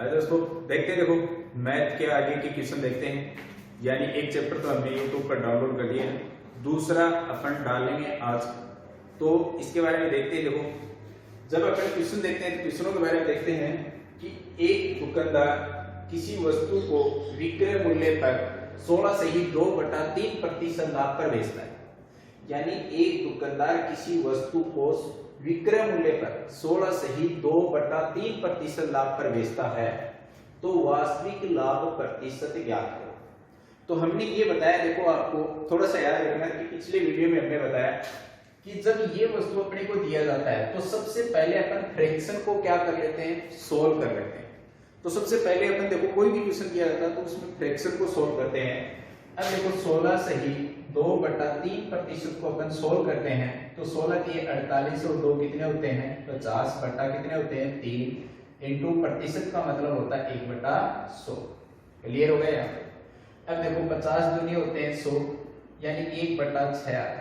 दोस्तों देखते हैं, देखो मैथ के आगे के क्वेश्चन देखते हैं। यानी एक चैप्टर तो हमने यूट्यूब पर डाउनलोड कर लिया है, दूसरा अपन डालेंगे आज। तो इसके बारे में देखते हैं। देखो जब अपन क्वेश्चन देखते हैं तो क्वेश्चनों के बारे में देखते हैं कि एक दुकानदार किसी वस्तु को विक्रय मूल्य पर 16 से ही 2/3% लाभ पर बेचता है। यानी एक दुकानदार किसी वस्तु को विक्रय मूल्य पर 16 से ही 2/3% लाभ पर बेचता है, तो वास्तविक लाभ प्रतिशत ज्ञात करो। तो हमने ये बताया, देखो आपको थोड़ा सा याद रखना कि पिछले वीडियो में हमने बताया कि जब ये वस्तु अपने को दिया जाता है तो सबसे पहले अपन फ्रैक्शन को क्या कर लेते हैं, सोल्व कर लेते हैं। तो सबसे पहले अपन देखो कोई भी क्वेश्चन दिया जाता है तो उसमें फ्रैक्शन को सोल्व करते हैं। अब देखो 16 से ही 2/3% को अपन सोल्व करते हैं तो 16 के 48 और 2 कितने होते हैं, 50 बटा कितने होते हैं, 3 इंटू प्रतिशत का मतलब होता है 1/100। क्लियर हो गया। अब देखो 50 दूनी होते हैं 100, यानी 1/6 आया।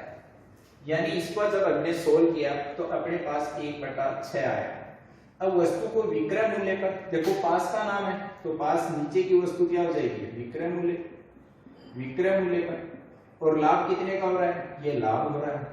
यानी इसको जब हमने सोल्व किया तो अपने पास 1/6 आया। अब वस्तु को विक्रय मूल्य पर, देखो पास का नाम है तो पास नीचे की वस्तु क्या हो जाएगी, विक्रय मूल्य, विक्रय मूल्य पर। और लाभ कितने का हो रहा है, ये लाभ हो रहा है।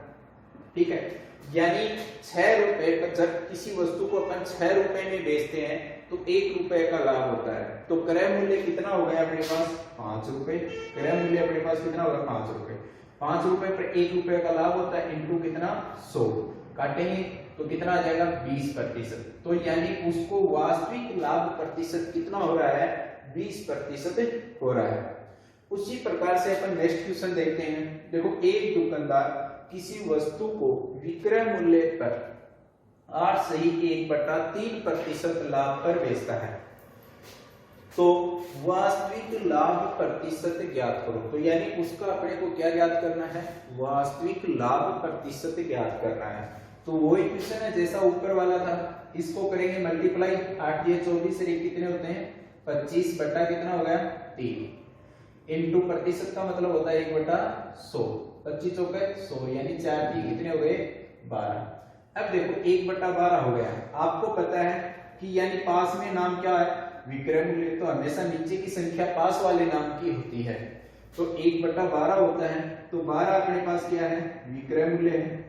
ठीक है, यानी 6 रुपए पर जब किसी वस्तु को अपन 6 रुपए में बेचते हैं तो 1 रुपए का लाभ होता है। तो क्रय मूल्य कितना हो गया अपने पास, 5 रुपए। क्रय मूल्य अपने पास कितना होगा, 5 रुपए। 5 रुपए पर 1 रुपए का लाभ होता है, इंटू कितना, 100 काटेंगे तो कितना आ जाएगा, 20%। तो यानी उसको वास्तविक लाभ प्रतिशत कितना हो रहा है, 20% हो रहा है। उसी प्रकार से अपन नेक्स्ट क्वेश्चन देखते हैं। देखो एक दुकानदार किसी वस्तु को विक्रय मूल्य पर 8 से ही 1/3% लाभ पर बेचता है, तो वास्तविक लाभ प्रतिशत ज्ञात करो। तो यानी उसका अपने को क्या ज्ञात करना है, वास्तविक लाभ प्रतिशत ज्ञात करना है। तो वही क्वेश्चन है जैसा ऊपर वाला था, इसको करेंगे मल्टीप्लाई। 8 ये 24 से कितने होते हैं, 25 बटा कितना हो गया, 3 इंटू प्रतिशत का मतलब होता है 1/100। 25 चौके 100, यानी 4 की कितने हो गए, 12। अब देखो 1/12 हो गया। आपको पता है कि यानी पास में नाम क्या है, विक्रय मूल्य, तो हमेशा नीचे की संख्या पास वाले नाम की होती है। तो 1/12 होता है, तो 12 अपने पास क्या है, विक्रय मूल्य है,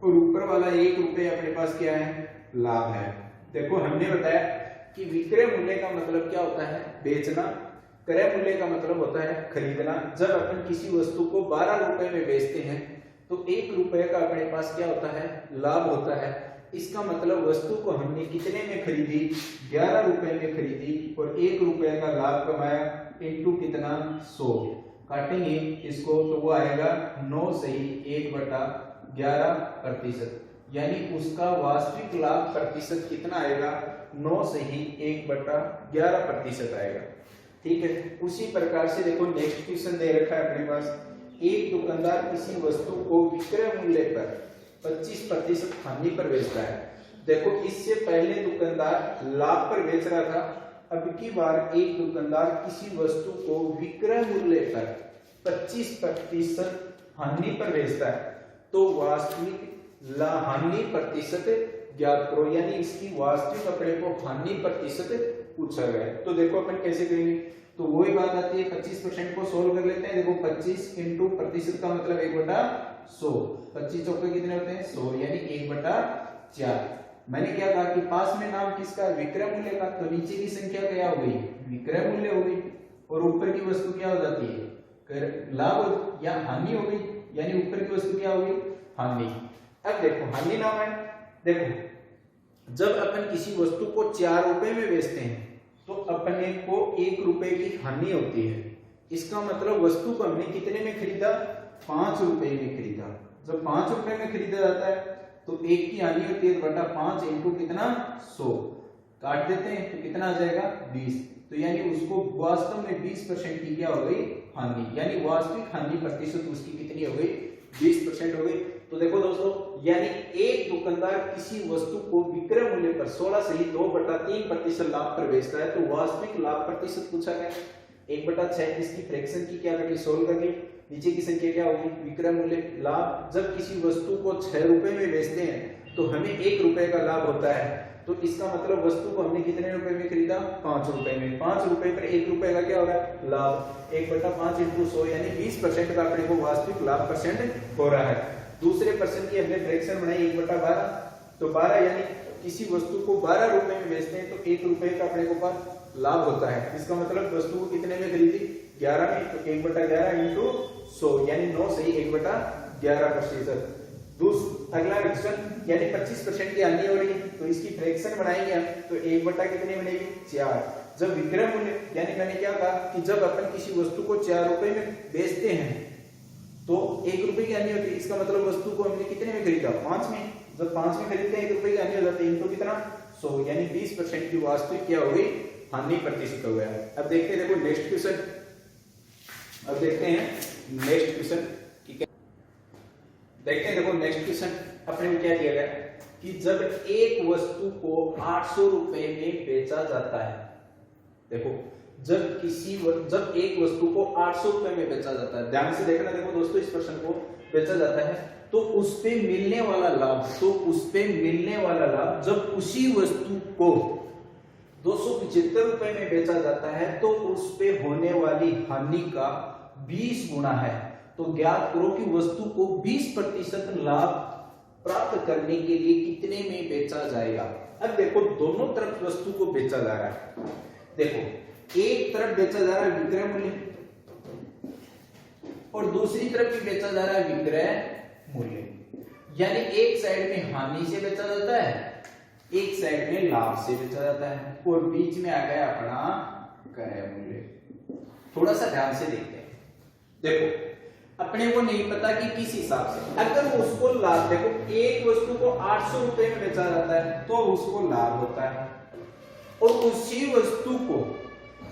और ऊपर वाला 1 रुपए अपने पास क्या है, लाभ है। देखो हमने बताया कि विक्रय मूल्य का मतलब क्या होता है, बेचना। क्रय मूल्य का मतलब होता है खरीदना। जब अपन किसी वस्तु को 12 रुपए में बेचते हैं तो 1 रुपए का अपने पास क्या होता है, लाभ होता है। इसका मतलब वस्तु को हमने कितने में खरीदी, 11 रुपए में खरीदी और 1 रुपए का लाभ कमाया, इंटू कितना, 100 काटेंगे इसको तो वो आएगा 9 से ही 1/11%। यानी उसका वास्तविक लाभ प्रतिशत कितना आएगा, 9 से ही 1/11% आएगा। ठीक है, उसी प्रकार से देखो नेक्स्ट क्वेश्चन दे रखा है अपने पास। एक दुकानदार किसी वस्तु को विक्रय मूल्य पर 25% हानि पर बेचता है। देखो इससे पहले दुकानदार लाभ पर बेच रहा था, अब की बार एक दुकानदार किसी वस्तु को विक्रय मूल्य पर 25% हानि पर बेचता है, तो वास्तविक हानि प्रतिशत ज्ञात करो। यानी इसकी वास्तविक अपने को हानि प्रतिशत पूछा गया है। तो देखो अपन कैसे करेंगे, तो वही बात आती है, 25% को सोल्व कर लेते हैं। देखो 25 इंटू प्रतिशत का मतलब 1/100। 25 चौके कितने होते हैं, 100, यानी 1/4। मैंने क्या कहा कि पास में नाम किसका, विक्रय मूल्य का, तो नीचे की संख्या क्या हो गई, विक्रय मूल्य हो गई, और ऊपर की वस्तु क्या हो जाती है, लाभ या हानि हो गई। यानी ऊपर की वस्तु क्या हो गई, हानि। अब देखो हानि नाम है। देखो जब अपन किसी वस्तु को 4 रुपए में बेचते हैं तो अपने को 1 रुपए की हानि होती है। इसका मतलब वस्तु को हमने कितने में खरीदा, 5 रुपए में खरीदा। जब 5 रुपए में खरीदा जाता है तो 1 की हानि होती है, बटा 5 इंटू कितना, 100 काट देते हैं तो कितना आ जाएगा, 20। तो यानी उसको वास्तव में 20% की क्या हो गई, हानि। यानी वास्तविक हानि प्रतिशत उसकी कितनी हो गई, 20% हो गई। तो देखो दोस्तों, यानी एक दुकानदार किसी वस्तु को विक्रय मूल्य पर 16 से ही 2/3% लाभ पर बेचता है, तो वास्तविक लाभ प्रतिशत पूछा गया। 1/6 इसकी फ्रैक्शन की क्या करनी, सोल्व करनी। नीचे की संख्या क्या होगी, विक्रय मूल्य, लाभ। जब किसी वस्तु को 6 रुपए में बेचते हैं तो हमें 1 रुपए का लाभ होता है। तो इसका मतलब वस्तु को हमने कितने रुपए में खरीदा? 5 रुपए में। 5 रुपए पर 1 रुपए का क्या होगा? लाभ। 1/5 × 100 यानी 20% का अपने को वास्तविक लाभ परसेंट हो रहा है। दूसरे परसेंट की हमने फ्रैक्शन बनाई 1/12, तो 12 यानी किसी वस्तु को 12 रुपए में बेचते हैं तो 1 रुपए का अपने को पास लाभ होता है। इसका मतलब वस्तु को कितने में खरीदी? 11 में, तो 1/11 × 100 यानी 9 सही 1/11%। अगला क्वेश्चन यानी 25% की हानि हो रही है तो इसकी फ्रैक्शन बनाएंगे हम, तो 1 कितनी बनेगी? 4। जब विक्रय मूल्य यानी मैंने क्या कहा कि जब अपन किसी वस्तु को 4 रुपए में बेचते हैं तो 1 रुपए की हानि होती है। इसका मतलब वस्तु को हमने कितने में खरीदा? 5 में। जब 5 में खरीदते हैं 1 रुपए की हानि हो जाती है, इनको कितना? 100 यानी 20% की वास्तविक क्या हो गई? हानि प्रतिशत हो गया। अब देखते हैं, देखो नेक्स्ट क्वेश्चन। अब देखते हैं नेक्स्ट क्वेश्चन। देखते हैं, देखो नेक्स्ट क्वेश्चन अपने में क्या दिया गया कि जब एक वस्तु को 800 रुपए में बेचा जाता है। देखो जब एक वस्तु को 800 रुपए में बेचा जाता है, ध्यान से देखना। देखो दोस्तों, इस प्रश्न को बेचा जाता है तो उस पे मिलने वाला लाभ जब उसी वस्तु को 275 रुपए में बेचा जाता है तो उस पे होने वाली हानि का 20 गुना है। तो ज्ञात करो कि वस्तु को 20% लाभ प्राप्त करने के लिए कितने में बेचा जाएगा। अब देखो दोनों तरफ वस्तु को बेचा जा रहा है। देखो एक तरफ बेचा जा रहा है विक्रय मूल्य और दूसरी तरफ भी बेचा जा रहा है विक्रय मूल्य, यानी एक साइड में हानि से बेचा जाता है, एक साइड में लाभ से बेचा जाता है और बीच में आ गया अपना क्रय मूल्य। थोड़ा सा ध्यान से देखते हैं। देखो अपने को नहीं पता कि किस हिसाब से, अगर उसको लाभ, देखो एक वस्तु को 800 रुपए में बेचा जाता है तो उसको लाभ होता है और उसी वस्तु को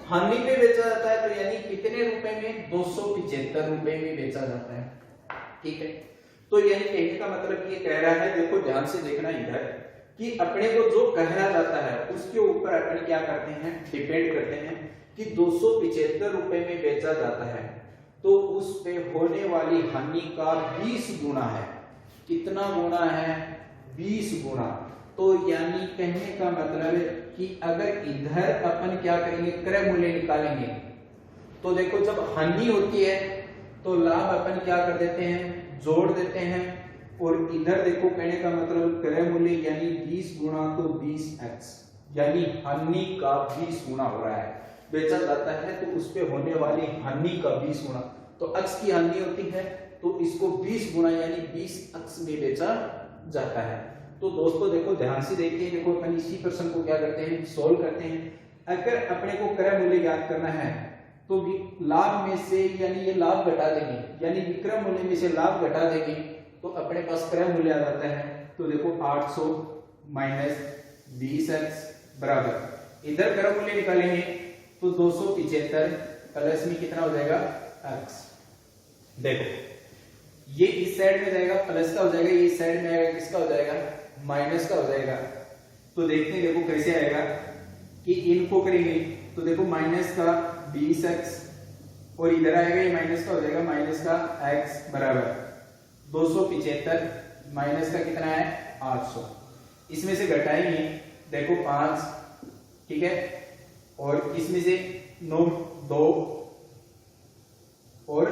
हानि पे बेचा जाता है तो यानी कितने रुपए में? 275 रुपए में बेचा जाता है। ठीक है, तो यानी कहने का मतलब ये कह रहा है, देखो ध्यान से देखना इधर कि अपने को जो कहा जाता है उसके ऊपर अपन क्या करते हैं? डिपेंड करते हैं कि 275 रुपए में बेचा जाता है तो उस पे होने वाली हानि का 20 गुना है। कितना गुना है? 20 गुना। तो यानी कहने का मतलब है कि अगर इधर अपन क्या करेंगे? क्रय मूल्य निकालेंगे तो देखो जब हानि होती है तो लाभ अपन क्या कर देते हैं? जोड़ देते हैं और इधर देखो कहने का मतलब क्रय मूल्य यानी 20 गुना तो 20x यानी हानि का 20 गुना हो रहा है। बेचा जाता है तो उस पे होने वाली हानि का 20 गुना, तो अक्स की हानि होती है तो इसको 20 गुना यानी 20 अक्स में बेचा जाता है। तो दोस्तों देखो ध्यान से देखिए, देखो अपन इसी प्रश्न को क्या करते हैं? सोल्व करते हैं। अगर अपने को क्रय मूल्य ज्ञात करना है तो लाभ में से यानी ये लाभ घटा देंगे, यानी विक्रय मूल्य में से लाभ घटा देंगे तो अपने पास क्रय मूल्य आ जाता है। तो देखो 800 माइनस 20x बराबर, इधर क्रय मूल्य निकालेंगे तो 275 प्लस में कितना हो जाएगा? x। देखो ये इस साइड में जाएगा प्लस का हो जाएगा, ये इस साइड में आएगा किसका हो जाएगा? माइनस का हो जाएगा। तो देखते हैं देखो कैसे आएगा कि इनको करेंगे तो देखो माइनस का 20x और इधर आएगा ये माइनस का हो जाएगा माइनस का x बराबर 275 माइनस का कितना है? 800। इसमें से घटाएंगे देखो 5, ठीक है, और इसमें से 9 2 और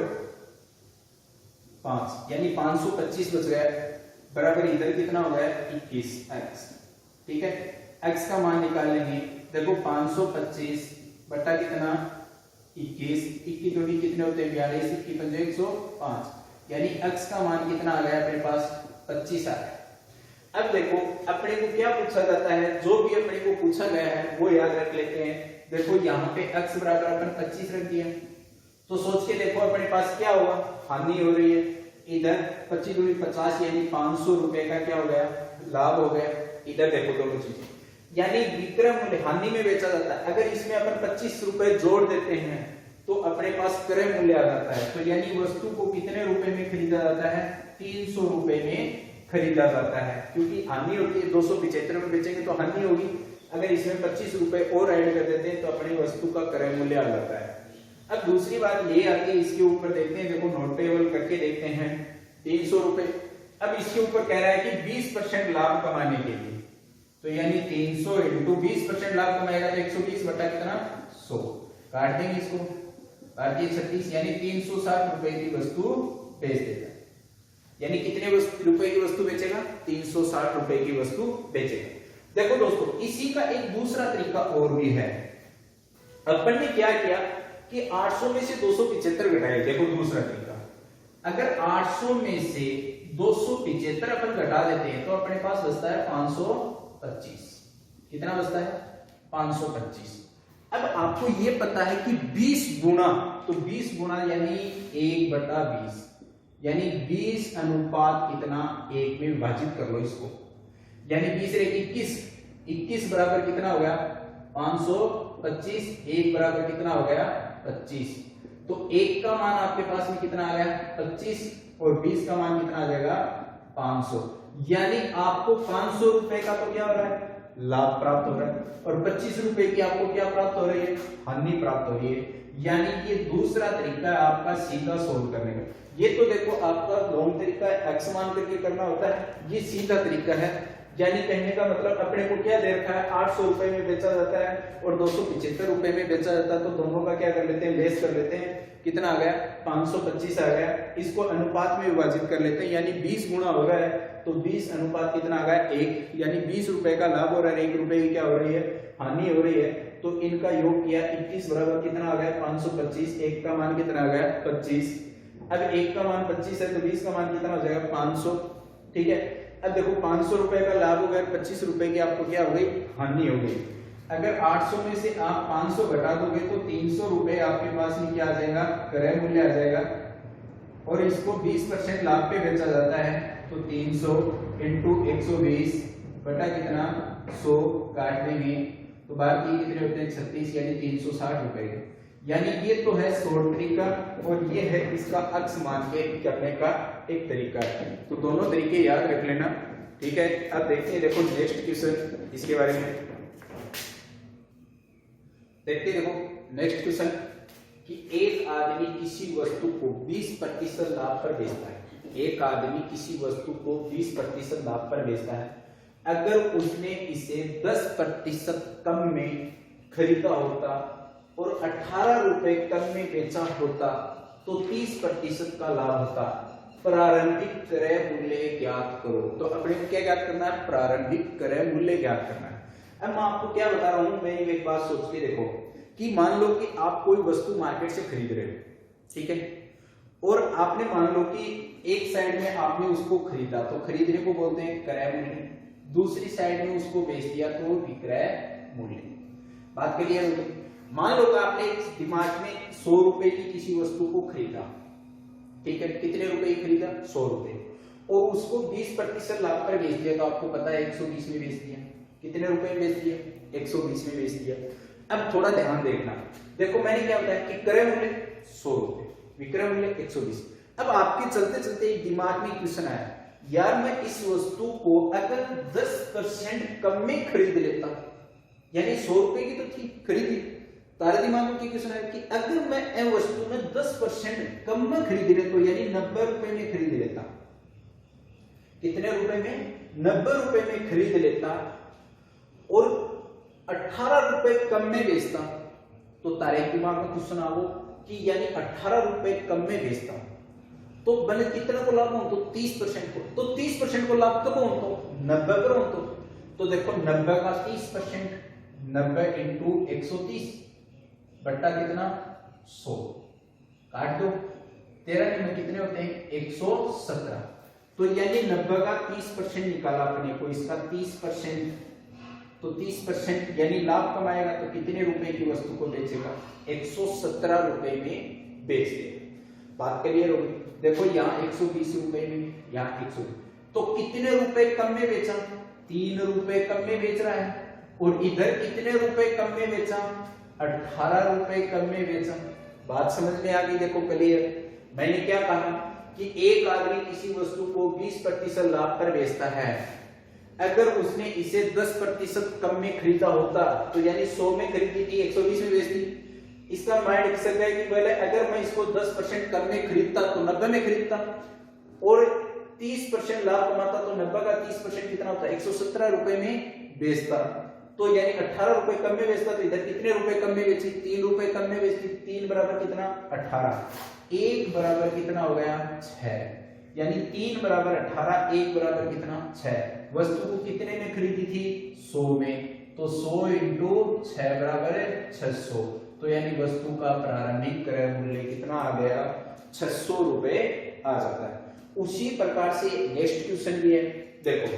5 यानी 525 बच गया बराबर इधर कितना हो गया? 21x। ठीक है, x का मान निकाल लेंगे। देखो 525 बटा कितना? 21, 21 जोड़ी कितने होते हैं? 42, 21 पंजे 105 यानी x का मान कितना आ गया अपने पास? 25 आ गया। अब देखो अपने को क्या पूछा जाता है? जो भी अपने को पूछा गया है वो याद रख लेते हैं। देखो यहाँ पे x बराबर अपन 25 रख दिया तो सोच के देखो अपने पास क्या हुआ? हानि हो रही है। इधर 25 दूनी 50 यानी 500 रुपए का क्या हो गया? लाभ हो गया। इधर देखो दोनों चीजें, यानी विक्रय मूल्य हानि में बेचा जाता है, अगर इसमें अपन 25 रुपए जोड़ देते हैं तो अपने पास क्रय मूल्य आ जाता है। तो यानी वस्तु को कितने रुपए में खरीदा जाता है? 300 रुपए में खरीदा जाता है, क्योंकि हानि होती है 275 में बेचेंगे तो हानि होगी। अगर इसमें 25 रुपए और ऐड कर देते हैं तो अपनी वस्तु का क्रय मूल्य आ जाता है। अब दूसरी बात ये आती है, इसके ऊपर देखते हैं, देखो नोटेबल करके देखते हैं 300 रुपए। अब इसके ऊपर कह रहा है कि 20% लाभ कमाने के लिए तो यानी 300 इंटू 20% लाभ कमाएगा तो 120 बटा कितना 100, काट देंगे इसको, भारतीय 36 यानी 360 रुपए की वस्तु बेच देगा। यानी कितने रुपए की वस्तु बेचेगा, 360 रुपए की वस्तु बेचेगा। देखो दोस्तों इसी का एक दूसरा तरीका और भी है। अपन ने क्या किया कि 800 में से 275 घटाए। देखो दूसरा तरीका, अगर 800 में से 275 अपन घटा देते हैं तो अपने पास बचता है 525। कितना बचता है 525। अब आपको ये पता है कि 20 गुना, तो 20 गुना यानी 1/20, यानी 20 अनुपात कितना 1 में विभाजित कर लो इसको, यानी 20 रे 21 बराबर कितना हो गया 525, 1 बराबर कितना हो गया 25। तो 1 का मान आपके पास में कितना आ गया 25 और 20 का मान कितना आ जाएगा 500। यानी आपको 500 रुपए का तो क्या हो रहा है लाभ प्राप्त हो रहा है और 25 रुपए की आपको क्या प्राप्त हो रही है, हानि प्राप्त हो रही है। यानी ये दूसरा तरीका है आपका सीधा सोल्व करने का। ये तो देखो आपका लॉन्ग तरीका एक्स मान करके करना होता है, ये सीधा तरीका है। यानी कहने का मतलब अपने को क्या दे रखा है 800 रुपए में बेचा जाता है और 275 रुपए में बेचा जाता है, तो दोनों का क्या कर लेते हैं लेस कर लेते हैं। कितना आ गया 525 आ गया, इसको अनुपात में विभाजित कर लेते हैं, यानी 20 गुना हो रहा है तो 20 अनुपात कितना आ गया 1, यानी 20 रुपए का लाभ हो रहा है, 1 रुपए की क्या हो रही है हानि हो रही है। तो इनका योग किया 21 बराबर कितना आ गया 525, 1 का मान कितना आ गया 25। अब 1 का मान 25 है तो 20 का मान कितना हो जाएगा 500। ठीक है, अब देखो 500 रुपए का लाभ हो गया, 25 रुपए की आपको क्या हो गई हानि हो गई। अगर 800 में से आप 500 घटा दोगे तो 300 रुपए आपके पास में क्या आ जाएगा क्रय मूल्य आ जाएगा, और इसको 20% लाभ पे बेचा जाता है तो 300 इंटू 120 बटा कितना 100, काट देंगे तो भारतीय कितने होते हैं 36, यानी 360 रुपए। यानी ये तो है शॉर्ट तरीका और ये है इसका अक्स मान के करने का एक तरीका है। तो दोनों तरीके याद रख लेना। ठीक है, अब देखते हैं, देखो नेक्स्ट क्वेश्चन इसके बारे में देखते हैं। देखो नेक्स्ट क्वेश्चन कि एक आदमी किसी वस्तु को 20% लाभ पर बेचता है। एक आदमी किसी वस्तु को 20% लाभ पर बेचता है। अगर उसने इसे 10% कम में खरीदा होता और 18 रुपए कम में बेचा होता तो 30% का लाभ होता। प्रारंभिक क्रय मूल्य ज्ञात करो। तो अपने को क्या ज्ञात करना है, प्रारंभिक क्रय मूल्य ज्ञात करना है। अब मैं आपको क्या बता रहा हूं, मैंने एक बात सोच के देखो कि मान लो कि आप कोई वस्तु मार्केट से खरीद रहे हो, ठीक है, और आपने मान लो कि एक साइड में आपने उसको खरीदा तो खरीदने को बोलते हैं क्रय मूल्य, दूसरी साइड में उसको बेच दिया तो विक्रय मूल्य। बात क्लियर हो गई। मान लो कि आपने दिमाग में 100 रुपए की किसी वस्तु को खरीदा, ठीक है, कितने रुपए की खरीदा 100 रुपए, और उसको 20% लाभ पर बेच दिया तो आपको पता है 120 में बेच दिया। कितने रुपए में बेच दिया 120 में बेच दिया। अब थोड़ा ध्यान देखना, देखो मैंने क्या बताया कि क्रय मूल्य 100 रुपए, विक्रय मूल्य 120। अब आपके चलते चलते एक दिमाग में क्वेश्चन आया, यार मैं इस वस्तु को अगर 10% कम में खरीद लेता, यानी 100 रुपए की तो थी खरीदी, तारे दिमाग में क्या क्वेश्चन है कि अगर मैं यह वस्तु में 10% कम में खरीद लेता तो यानी 90 रुपए में खरीद लेता। कितने रुपए में 90 रुपए में खरीद लेता और 18 रुपए कम में बेचता, तो तारे दिमाग में क्वेश्चन आओ कि यानी 18 रुपए कम में बेचता तो बने कितना को लाभ हो तो 30% को, तो 30% को लाभ कब हो तो 90 पर हो। तो देखो 90 का 30%, 90 इंटू 130 बट्टा कितना 100, काट दो 13 में कितने होते हैं 117। तो यानी 90 का 30% निकाला अपने को, इसका 30%, तो 30% यानी लाभ कमाएगा तो कितने रुपए की वस्तु को बेचेगा 117 रुपए में बेच देगा। बात क्लियर होगी। देखो यहाँ 120 रुपए में, यहाँ 120, तो कितने रुपए कम में बेचा 3 रुपए कम में बेच रहा है, और इधर कितने रुपए कम में बेचा 18 रुपए कम में बेचा। बात समझ में आ गई। देखो क्लियर। मैंने क्या कहा कि एक आदमी किसी वस्तु को 20% लाभ पर बेचता है, अगर उसने इसे 10% कम में खरीदा होता तो यानी 100 में खरीदी थी 120 में बेचती। इसका माइंड चल गया कि पहले अगर मैं इसको 10% कम में खरीदता तो 90 में खरीदता, और 30% लाभ कमाता तो 90 का 30% कितना होता 117 रुपए में बेचता, तो यानी 18 रुपए कम में बेचता, तो इधर कितने रुपए कम में बेची, 3 रुपए कम में बेचती, 3 बराबर कितना 18, 1 बराबर कितना हो गया 6, यानी 3 बराबर 18, 1 बराबर कितना 6। वस्तु को कितने में खरीदी थी 100 में, तो 100 इंटू 6 बराबर है 600, तो यानी वस्तु का प्रारंभिक क्रय मूल्य कितना आ गया 600 रुपए आ जाता है। उसी प्रकार से नेक्स्ट क्वेश्चन भी है, देखो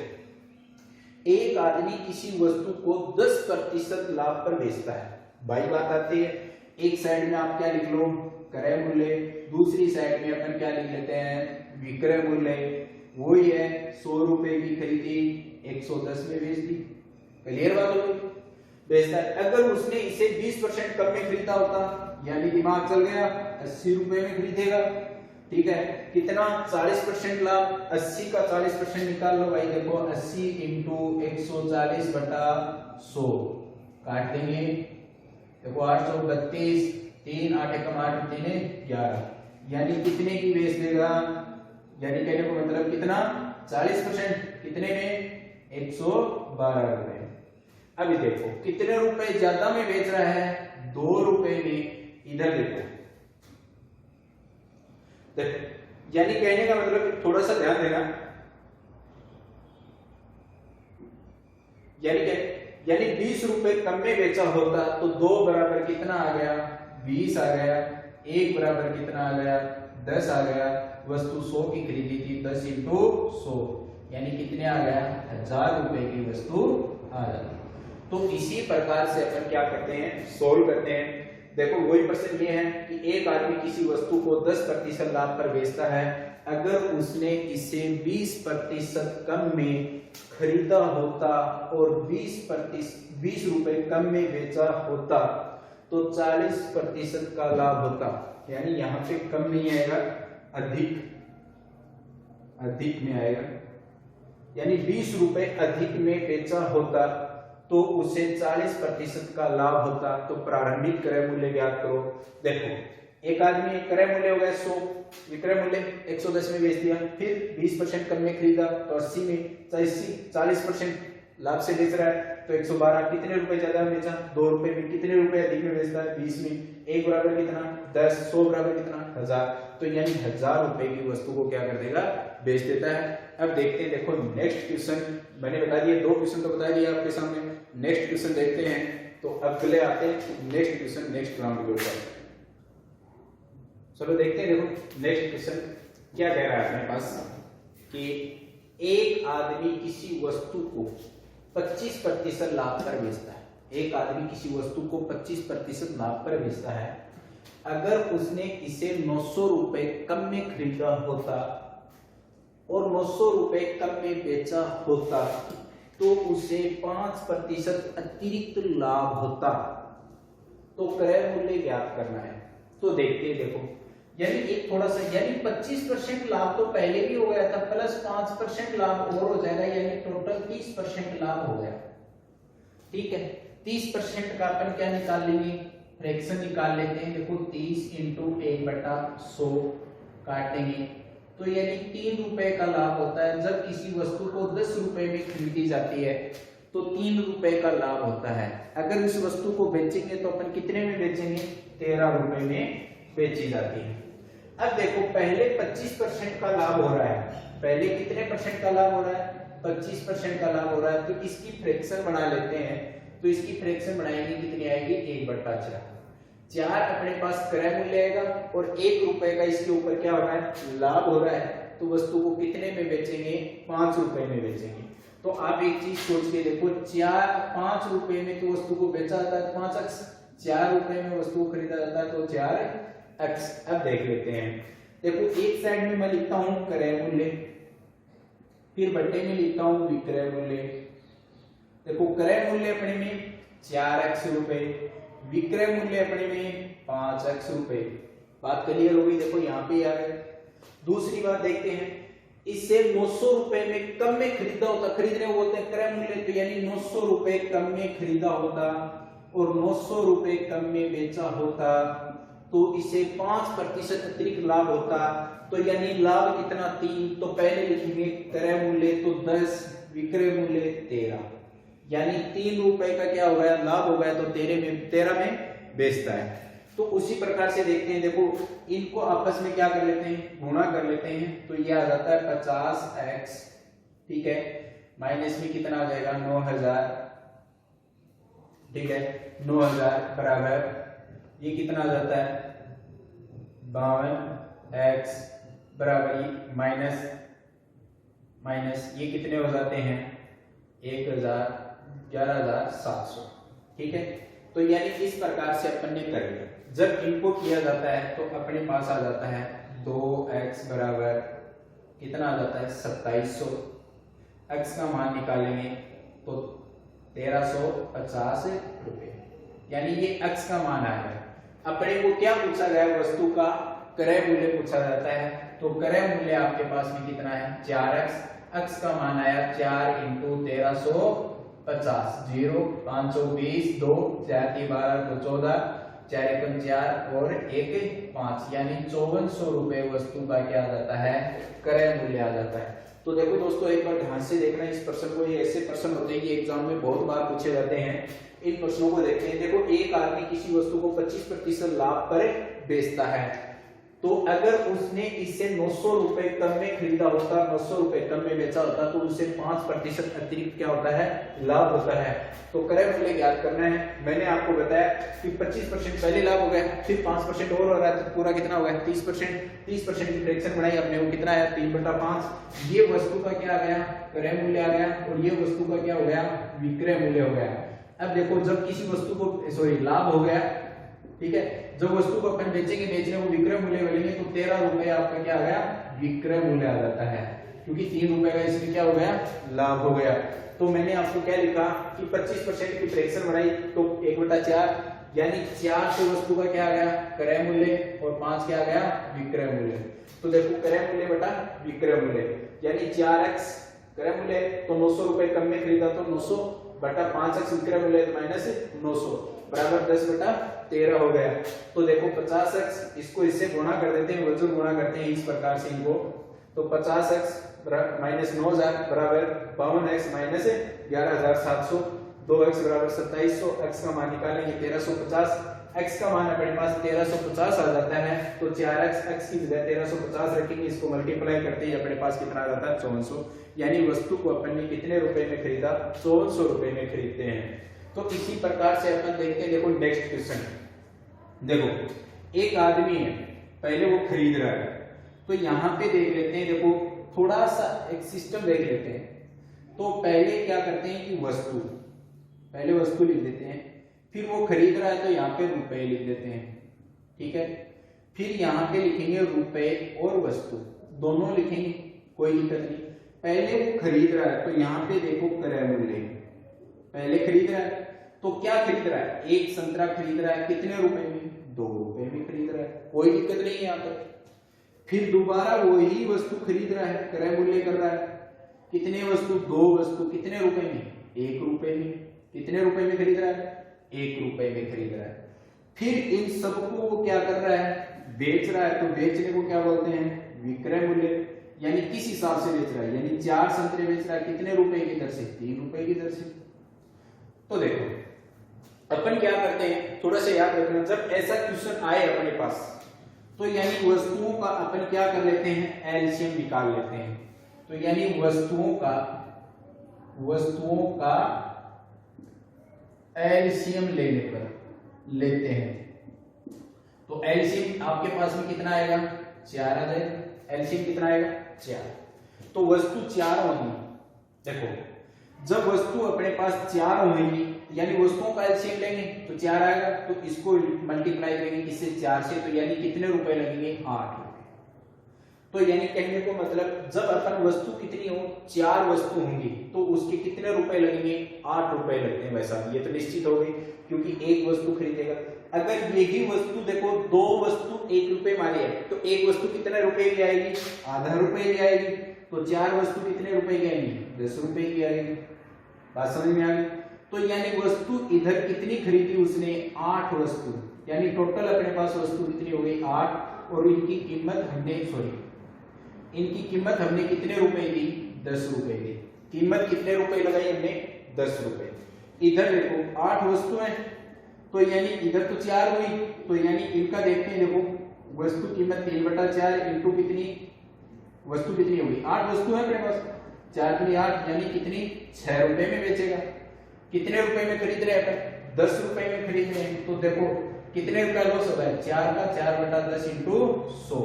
एक आदमी किसी वस्तु को 10% लाभ पर बेचता है, भाई बात आती है, एक साइड में आप क्या लिख लो क्रय मूल्य, दूसरी साइड में अपन क्या लिख लेते हैं विक्रय मूल्य, वही है 100 रुपए की खरीदी 110 में बेच दी, क्लियर बात हो गई। बेचता है, अगर उसने इसे 20% कम में खरीदा होता, यानी दिमाग चल गया 80 रुपए में खरीदेगा, ठीक है, कितना 40% लाभ, 80 का 40% निकाल लो भाई, देखो 80 इंटू 140 बटा 100 काट देंगे, देखो 832, 3 8 एकम 8 3 11, यानी कितने की बेच देगा, यानी कहने को मतलब कितना 40%, कितने में 112 रुपए। अभी देखो कितने रुपए ज्यादा में बेच रहा है 2 रुपए में, इधर देखो यानी कहने का मतलब थोड़ा सा ध्यान देना, यानी 20 रुपए कम में बेचा होता तो 2 बराबर कितना आ गया 20 आ गया, 1 बराबर कितना आ गया 10 आ गया, वस्तु 100 की खरीदी थी 10 इंटू 100, यानी कितने आ गया 1000 रुपए की वस्तु आ जाती। तो इसी प्रकार से अपन क्या करते हैं सोल्व करते हैं। देखो वही प्रश्न ये है कि एक आदमी किसी वस्तु को 10% लाभ पर बेचता है, अगर उसने इसे 20% कम में खरीदा होता और 20 रुपए कम में बेचा होता तो 40% का लाभ होता, यानी यहाँ पे कम नहीं आएगा अधिक में आएगा, यानी 20 रुपए अधिक में बेचा होता तो उसे 40% का लाभ होता। तो प्रारंभिक क्रय मूल्य ज्ञात करो। देखो एक आदमी क्रय मूल्य हो गया 100, विक्रय मूल्य 110 में बेच दिया, फिर 20% कम में खरीदा तो 80 में, 40% लाभ से बेच रहा है तो 112, कितने रुपए ज्यादा बेचा 2 रुपए में, कितने रुपए अधिक में बेचता है 20 में, 1 बराबर कितना 10, 100 बराबर कितना 1000, तो यानी 1000 रुपए की वस्तु को क्या कर देगा बेच देता है। अब देखते हैं, देखो नेक्स्ट क्वेश्चन मैंने बता दिया, 2 क्वेश्चन तो बता दिया आपके सामने, नेक्स्ट क्वेश्चन देखते हैं। तो अगले आते हैं नेक्स्ट क्वेश्चन नेक्स्ट राउंड के ऊपर, चलो देखते हैं। देखो नेक्स्ट क्वेश्चन क्या कह रहा है अपने पास कि एक आदमी किसी वस्तु को 25% लाभ पर बेचता है, एक आदमी किसी वस्तु को 25% लाभ पर बेचता है, अगर उसने इसे 900 रुपए कम में खरीदा होता और 900 रुपए कम में बेचा होता तो उसे 5% अतिरिक्त लाभ होता। तो क्रय मूल्य ज्ञात करना है। तो देखते हैं, देखो यानी एक थोड़ा सा, यानी 25% लाभ तो पहले भी हो गया था, प्लस 5% लाभ और हो जाएगा, यानी टोटल 30% लाभ हो गया। ठीक है, 30% का अपन क्या निकाल लेंगे, फ्रैक्शन निकाल लेते हैं। देखो 30 इंटू 1/100 काटेंगे तो यानी 3 रुपए का लाभ होता है। जब किसी वस्तु को 10 रुपए में खरीदी जाती है तो 3 रुपए का लाभ होता है। अगर इस वस्तु को बेचेंगे तो अपन कितने में बेचेंगे, 13 रुपए में बेची जाती है। अब देखो पहले 25% का लाभ हो रहा है, पहले कितने परसेंट का लाभ हो रहा है, 25% का लाभ हो रहा है, तो इसकी फ्रैक्शन बना लेते हैं। तो इसकी फ्रैक्शन बनाएंगे, कितनी आएगी 1/4, 4 अपने पास क्रय मूल्य आएगा और 1 रुपए का इसके ऊपर क्या हो रहा है लाभ हो रहा है, तो वस्तु को कितने में बेचेंगे, 5 रुपए में बेचेंगे। तो आप एक चीज सोच के देखो, 5 रुपए में तो वस्तु को बेचा जाता है 5x, 4 रुपए में वस्तु को खरीदा जाता है तो 4x। अब देख लेते हैं, देखो एक साइड में मैं लिखता हूं क्रय मूल्य, फिर बट्टे में लिखता हूं विक्रय मूल्य। देखो क्रय मूल्य अपने में 4x रुपए, विक्रय मूल्य अपने में 5x रुपए। बात क्लियर हो गई, देखो यहाँ पे आ गए। दूसरी बात देखते हैं, इसे 900 रुपए में कम में खरीदा होता, खरीदने को बोलते हैं क्रय मूल्य, तो यानी 900 रुपए कम में खरीदा होता और 900 रुपए कम में बेचा होता तो इसे 5% अतिरिक्त लाभ होता। तो यानी लाभ कितना 3, तो पहले लिखेंगे क्रय मूल्य तो 10, विक्रय मूल्य 13, यानी 3 रुपए का क्या हो गया, लाभ हो गया, तो 13 में बेचता है। तो उसी प्रकार से देखते हैं, देखो इनको आपस में क्या कर लेते हैं, गुणा कर लेते हैं, तो ये आ जाता है 50x, ठीक है, माइनस में कितना आ जाएगा 9000, ठीक है, 9000 बराबर ये कितना आ जाता है 52x बराबर माइनस माइनस ये कितने हो जाते हैं 11,700, ठीक है। तो यानी इस प्रकार से अपन ने कर लिया। जब इनको किया जाता है तो अपने पास आ जाता है 2x बराबर कितना आ जाता है 2700, x का मान निकालेंगे तो 1350 रुपए, यानी ये x का मान आएगा। अपने को क्या पूछा गया, वस्तु का क्रय मूल्य पूछा जाता है, तो क्रय मूल्य आपके पास में कितना है 4x, x का मान आया 4 × 1350, 0 520, 2 4 की 12 तो 14, 4 × 4 और 1 5, यानी 5400 रुपए वस्तु का क्या आ जाता है क्रय मूल्य आ जाता है। तो देखो दोस्तों एक बार ध्यान से देखना इस प्रश्न को, ये ऐसे प्रश्न होते हैं कि एग्जाम में बहुत बार पूछे जाते हैं। इन प्रश्नों को देखते हैं। देखो एक आदमी किसी वस्तु को 25% लाभ पर बेचता है, तो अगर उसने इसे 900 रुपए कम में खरीदा होता, 900 रुपए कम में बेचा होता, तो उसे 5% अतिरिक्त क्या होता है लाभ होता है। तो क्रय मूल्य ज्ञात करना है। मैंने आपको बताया कि 25% पहले लाभ हो गया, फिर 5% और हो रहा है, तो पूरा कितना हो गया 30%। 30% की फ्रैक्शन बनाई अपने को, कितना है 3/5। ये वस्तु का क्या आ गया क्रय मूल्य आ गया, और ये वस्तु का क्या हो गया विक्रय मूल्य हो गया। अब देखो जब किसी वस्तु को लाभ हो गया, ठीक है, जब वस्तु को अपन बेचेंगे, बेचने को विक्रय मूल्य बोलेंगे, तो 13 रुपए आपका क्या आ गया विक्रय मूल्य आ जाता है, क्योंकि 3 रुपए का इसमें क्या हो गया लाभ हो गया। तो मैंने आपको क्या लिखा कि 25% की फ्रैक्शन बनाई, तो 1/4, यानी 4 से वस्तु का क्या आ गया क्रय मूल्य, और 5 क्या आ गया विक्रय मूल्य। तो देखो क्रय मूल्य बटा विक्रय मूल्य, यानी 4x क्रय मूल्य, तो 900 रुपए कम में खरीदा, तो 900 बटा 5x विक्रय मूल्य माइनस 900 बराबर 10/13 हो गया। तो देखो 50x, इसको इससे गुणा कर देते हैं, वजन गुणा करते हैं इस प्रकार से इनको, तो 50x माइनस 9000 बराबर 52x माइनस 11,700, 2x बराबर 2700, x का मान निकालेंगे 1350, x का मान अपने पास 1350 आ जाता है, तो 4x x की जगह 1350 रखेंगे, इसको मल्टीप्लाई करते ही अपने पास कितना आ जाता है 5400, यानी वस्तु को अपन ने कितने रुपए में खरीदा 5400 रुपए में खरीदते हैं। तो इसी प्रकार से अपन देखते हैं। देखो नेक्स्ट क्वेश्चन, देखो एक आदमी है, पहले वो खरीद रहा है, तो यहाँ पे देख लेते हैं, देखो थोड़ा सा एक सिस्टम देख लेते हैं। तो पहले क्या करते हैं कि पहले वस्तु लिख देते हैं, फिर वो खरीद रहा है तो यहाँ पे रुपए लिख देते हैं, ठीक है, फिर यहाँ पे लिखेंगे रुपए और वस्तु दोनों लिखेंगे, कोई दिक्कत नहीं। पहले वो खरीद रहा है, तो यहाँ पे देखो क्रय मूल्य, पहले खरीद रहा है, तो क्या खरीद रहा है, एक संतरा खरीद रहा है, कितने रुपए में 2 रुपए में खरीद रहा है, कोई दिक्कत नहीं है यहाँ पर। फिर दोबारा वही वस्तु खरीद रहा है, क्रय मूल्य कर रहा है, कितने वस्तु 2 वस्तु, कितने रुपए में 1 रुपए में, कितने रुपए में खरीद रहा है 1 रुपए में खरीद रहा है। फिर इन सबको वो क्या कर रहा है बेच रहा है, तो बेचने को क्या बोलते हैं विक्रय मूल्य, यानी किस हिसाब से बेच रहा है, यानी 4 संतरे बेच रहा है, कितने रुपए की दर से 3 रुपए की दर से। तो देखो अपन क्या करते हैं, थोड़ा सा याद रखना, जब ऐसा क्वेश्चन आए अपने पास, तो यानी वस्तुओं का अपन क्या कर लेते हैं एलसीएम निकाल लेते हैं। तो यानी वस्तुओं का एलसीएम लेते हैं, तो एलसीएम आपके पास में कितना आएगा 4 आ जाएगा। एलसीएम कितना आएगा 4, तो वस्तु 4 होगी। देखो जब वस्तु अपने पास 4 होंगी, यानी वस्तुओं का एलसीएम लेंगे तो 4 आएगा, तो इसको मल्टीप्लाई करेंगे किससे 4 से, तो यानी कितने रुपए लगेंगे 8 रुपए। तो यानी कहने को मतलब जब अपन वस्तु कितनी हो 4 वस्तु होंगी, तो उसके कितने रुपए लगेंगे 8 रुपए लगते हैं। वैसा ये तो निश्चित हो गई, क्योंकि एक वस्तु खरीदेगा। अगर यही वस्तु देखो 2 वस्तु 1 रुपए वाली है, तो एक वस्तु कितने रुपए की आएगी आधा रुपए की आएगी, तो 4 वस्तु कितने रुपए की आएगी 10 रुपए की आएगी। बात समझ में आ गई। तो यानी वस्तु इधर कितनी खरीदी उसने 8 वस्तु, यानी टोटल अपने पास वस्तु कितनी हो गई 8, और इनकी कीमत हमने कितने रुपए दी 10 रुपए दी। कीमत कितने रुपए लगाई हमने 10 रुपए। इधर देखो 8 वस्तुएं, तो यानी इधर तो 4 हुई, तो यानी इनका देखते हैं, देखो वस्तु कीमत 3/4 इंटू कितनी, वस्तु कितनी होगी, 8 वस्तु है अपने पास, 4 दूनी 8 यानी कितनी, 6 रुपए में बेचेगा। कितने रुपए में खरीद रहे हैं, 10 रुपए में खरीद रहे हैं, तो देखो कितने रुपए लॉस होगा, 4 का 4/10 इंटू 100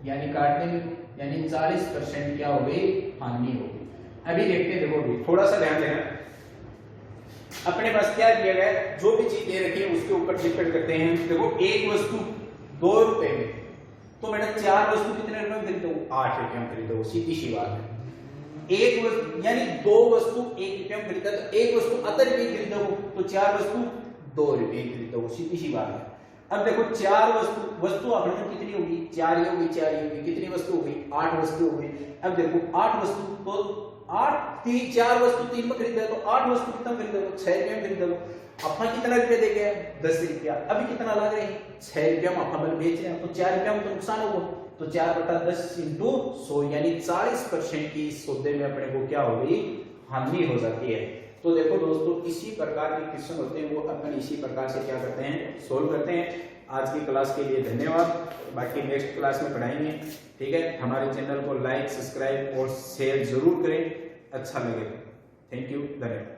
यानी काटने में, यानी 40% क्या हो गई, हानि हो गई। अभी देखते हैं, देखो अभी थोड़ा सा ध्यान देना, अपने पास क्या दिया गया है, जो भी चीज दे रखी है उसके ऊपर डिपेंड करते हैं। देखो एक वस्तु 2 रुपए में, तो मैंने 4 वस्तु कितने रुपए में खरीदो, 8 रुपए में खरीदो, सीधी सी बात है। एक वस्तु यानी 2 वस्तु 1 रुपए में खरीदा, तो एक वस्तु अतर रुपए खरीदो, तो 4 वस्तु 2 रुपए खरीदो, सीधी सी बात है। अब देखो 4 वस्तु आपने कितनी होगी, 4 ही होगी, 4 ही होगी, कितनी वस्तु हो गई, 8 वस्तु हो गई। अब देखो 8 वस्तु, तो 4 वस्तु 3 में खरीदा, तो 8 वस्तु कितना खरीदा, 6 रुपए में खरीदा। अपना कितना रुपया दे गया, 10 रुपया। अभी कितना लग रहे हैं, 6 रुपया में अपन बेच रहे हैं, तो 4 रुपया में तो नुकसान होगा, तो 4/10 इंटू 100 यानी 40% की इस सौदे में अपने को क्या हो गई, हानि हो जाती है। तो देखो दोस्तों, इसी प्रकार के क्वेश्चन होते हैं, वो अपन इसी प्रकार से क्या करते हैं, सोल्व करते हैं। आज की क्लास के लिए धन्यवाद, बाकी नेक्स्ट क्लास में पढ़ाएंगे, ठीक है। हमारे चैनल को लाइक, सब्सक्राइब और शेयर जरूर करें, अच्छा लगे। थैंक यू, धन्यवाद।